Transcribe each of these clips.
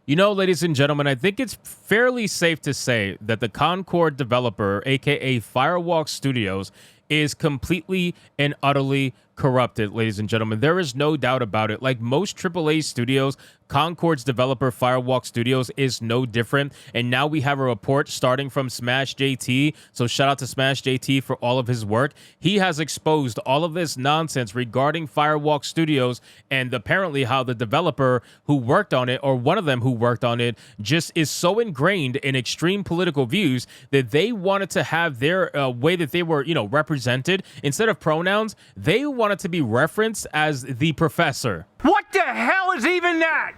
You know, ladies and gentlemen, I think it's fairly safe to say that the Concord developer, aka Firewalk Studios, is completely and utterly corrupted, ladies and gentlemen. There is no doubt about it. Like most AAA studios, Concord's developer, Firewalk Studios, is no different. And now we have a report starting from Smash JT. So shout out to Smash JT for all of his work. He has exposed all of this nonsense regarding Firewalk Studios and apparently how the developer who worked on it, or one of them who worked on it, just is so ingrained in extreme political views that they wanted to have their way that they were, represented. Instead of pronouns, they wanted to be referenced as the professor. What the hell is even that?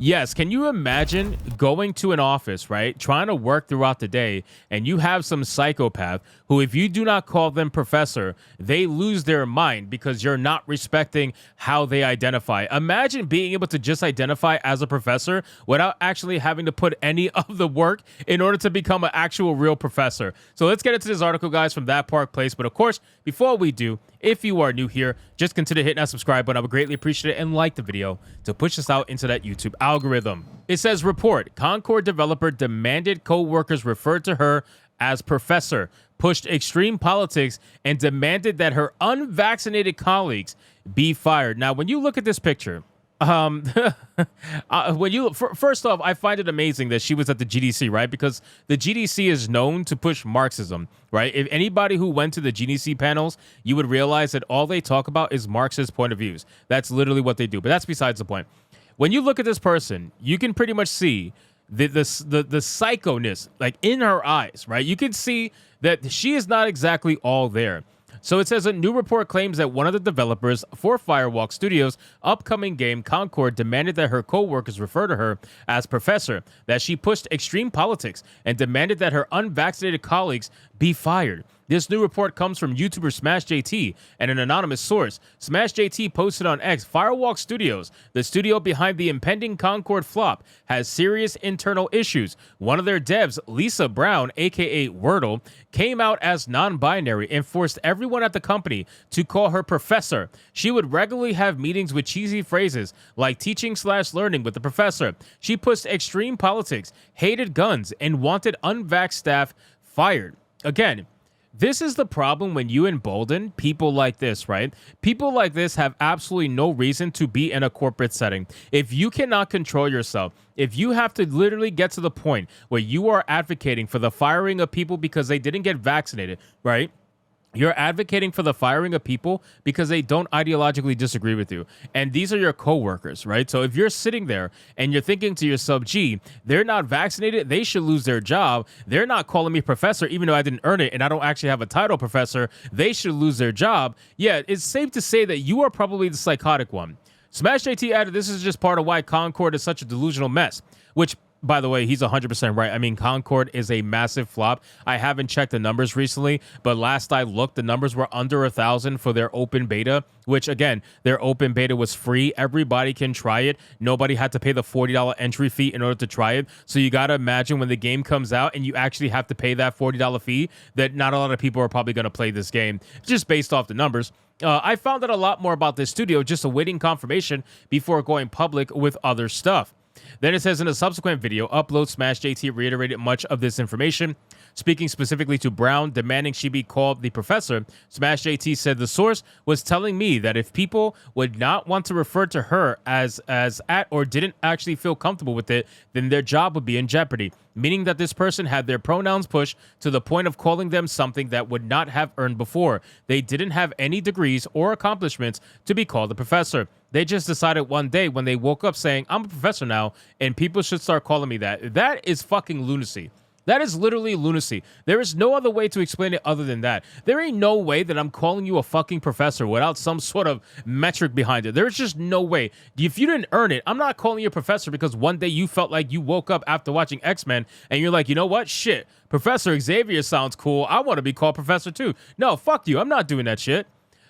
Yes, can you imagine going to an office, right, trying to work throughout the day, and you have some psychopath who, if you do not call them professor, they lose their mind because you're not respecting how they identify. Imagine being able to just identify as a professor without actually having to put any of the work in order to become an actual real professor. So let's get into this article, guys, from That Park Place. But of course, before we do, if you are new here, just consider hitting that subscribe button. I would greatly appreciate it, and like the video to push us out into that YouTube algorithm. It says, report, Concord developer demanded co-workers refer to her as professor, pushed extreme politics, and demanded that her unvaccinated colleagues be fired. Now, when you look at this picture, first off, I find it amazing that she was at the GDC, right? Because the GDC is known to push Marxism, right? If anybody who went to the GDC panels, you would realize that all they talk about is Marxist point of views. That's literally what they do. But that's besides the point. When you look at this person, you can pretty much see the psychoness, like, in her eyes, right? You can see that she is not exactly all there. So it says a new report claims that one of the developers for Firewalk Studios' upcoming game, Concord, demanded that her co-workers refer to her as professor, that she pushed extreme politics, and demanded that her unvaccinated colleagues be fired. This new report comes from YouTuber Smash JT and an anonymous source. Smash JT posted on X, Firewalk Studios, the studio behind the impending Concord flop, has serious internal issues. One of their devs, Lisa Brown, aka Wordle, came out as non-binary and forced everyone at the company to call her professor. She would regularly have meetings with cheesy phrases like teaching/learning with the professor. She pushed extreme politics, hated guns, and wanted unvaxxed staff fired. Again, this is the problem when you embolden people like this, right? People like this have absolutely no reason to be in a corporate setting. If you cannot control yourself, if you have to literally get to the point where you are advocating for the firing of people because they didn't get vaccinated, right? You're advocating for the firing of people because they don't ideologically disagree with you. And these are your coworkers, right? So if you're sitting there and you're thinking to yourself, gee, they're not vaccinated, they should lose their job. They're not calling me professor, even though I didn't earn it and I don't actually have a title professor. They should lose their job. Yeah, it's safe to say that you are probably the psychotic one. Smash JT added, this is just part of why Concord is such a delusional mess, which, by the way, he's 100% right. I mean, Concord is a massive flop. I haven't checked the numbers recently, but last I looked, the numbers were under 1,000 for their open beta, which, again, their open beta was free. Everybody can try it. Nobody had to pay the $40 entry fee in order to try it. So you got to imagine when the game comes out and you actually have to pay that $40 fee, that not a lot of people are probably going to play this game just based off the numbers. I found out a lot more about this studio, just awaiting confirmation before going public with other stuff. Then it says in a subsequent video, upload Smash JT reiterated much of this information. Speaking specifically to Brown, demanding she be called the professor, Smash JT said the source was telling me that if people would not want to refer to her as at or didn't actually feel comfortable with it, then their job would be in jeopardy, meaning that this person had their pronouns pushed to the point of calling them something that would not have earned before. They didn't have any degrees or accomplishments to be called a professor. They just decided one day when they woke up saying, I'm a professor now, and people should start calling me that. That is fucking lunacy. That is literally lunacy. There is no other way to explain it other than that. There ain't no way that I'm calling you a fucking professor without some sort of metric behind it. There's just no way. If you didn't earn it, I'm not calling you a professor because one day you felt like you woke up after watching X-Men and you're like, you know what? Shit, Professor Xavier sounds cool. I want to be called professor too. No, fuck you. I'm not doing that shit.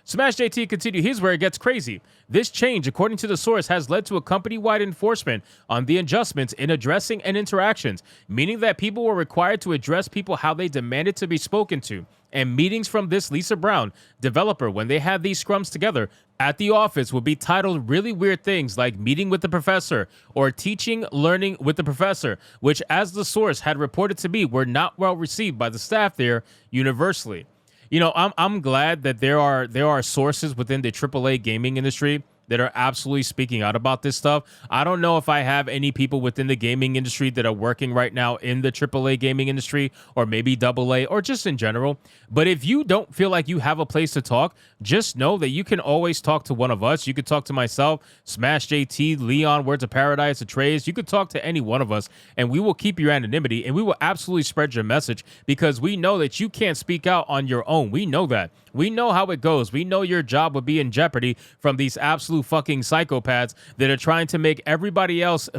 Smash JT continued, here's where it gets crazy. This change, according to the source, has led to a company-wide enforcement on the adjustments in addressing and interactions, meaning that people were required to address people how they demanded to be spoken to. And meetings from this Lisa Brown, developer, when they had these scrums together at the office, would be titled really weird things like meeting with the professor or teaching, learning with the professor, which, as the source had reported to me, were not well received by the staff there universally. You know, I'm glad that there are sources within the AAA gaming industry that are absolutely speaking out about this stuff. I don't know if I have any people within the gaming industry that are working right now in the AAA gaming industry, or maybe AA, or just in general. But if you don't feel like you have a place to talk, just know that you can always talk to one of us. You could talk to myself, Smash JT, Leon, Words of Paradise, Atreus. You could talk to any one of us, and we will keep your anonymity, and we will absolutely spread your message, because we know that you can't speak out on your own. We know that. We know how it goes. We know your job would be in jeopardy from these absolute fucking psychopaths that are trying to make everybody else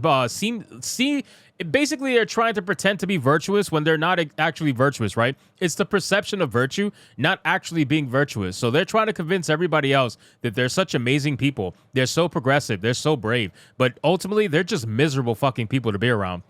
basically they're trying to pretend to be virtuous when they're not actually virtuous, right? It's the perception of virtue, not actually being virtuous. So they're trying to convince everybody else that they're such amazing people. They're so progressive. They're so brave. But ultimately, they're just miserable fucking people to be around.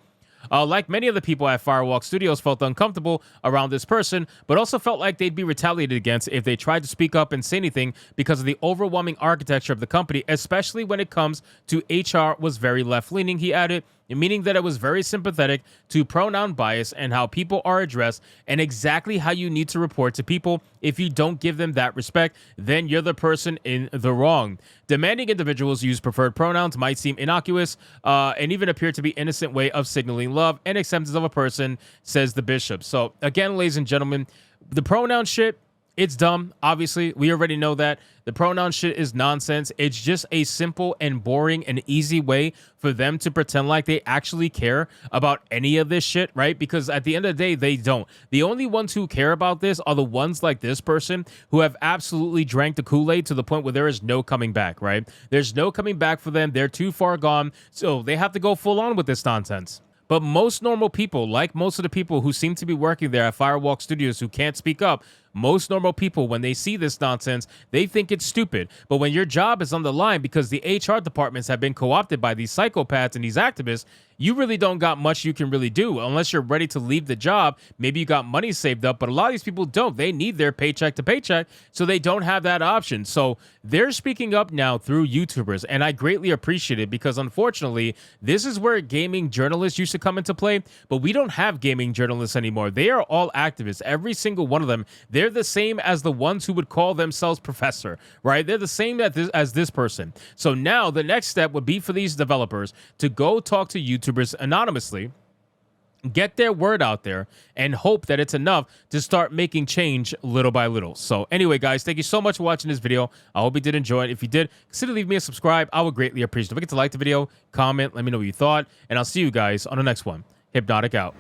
Like many of the people at Firewalk Studios, felt uncomfortable around this person, but also felt like they'd be retaliated against if they tried to speak up and say anything, because of the overwhelming architecture of the company, especially when it comes to HR, was very left-leaning, he added, meaning that it was very sympathetic to pronoun bias and how people are addressed, and exactly how you need to report to people. If you don't give them that respect, then you're the person in the wrong. Demanding individuals use preferred pronouns might seem innocuous and even appear to be an innocent way of signaling love and acceptance of a person, says the bishop. So again, ladies and gentlemen, the pronoun shit, it's dumb. Obviously, we already know that. The pronoun shit is nonsense. It's just a simple and boring and easy way for them to pretend like they actually care about any of this shit, right? Because at the end of the day, they don't. The only ones who care about this are the ones like this person who have absolutely drank the Kool-Aid to the point where there is no coming back, right? There's no coming back for them. They're too far gone. So they have to go full on with this nonsense. But most normal people, like most of the people who seem to be working there at Firewalk Studios who can't speak up, most normal people, when they see this nonsense, they think it's stupid. But when your job is on the line because the HR departments have been co-opted by these psychopaths and these activists, you really don't got much you can really do unless you're ready to leave the job. Maybe you got money saved up, but a lot of these people don't. They need their paycheck to paycheck, so they don't have that option. So they're speaking up now through YouTubers, and I greatly appreciate it, because unfortunately, this is where gaming journalists used to come into play, but we don't have gaming journalists anymore. They are all activists. Every single one of them. They're the same as the ones who would call themselves professor, right? They're the same as this person. So now the next step would be for these developers to go talk to YouTubers anonymously, get their word out there, and hope that it's enough to start making change little by little. So anyway, guys, thank you so much for watching this video. I hope you did enjoy it. If you did, consider leaving me a subscribe. I would greatly appreciate it. Don't forget to like the video, comment, let me know what you thought, and I'll see you guys on the next one. Hypnotic out.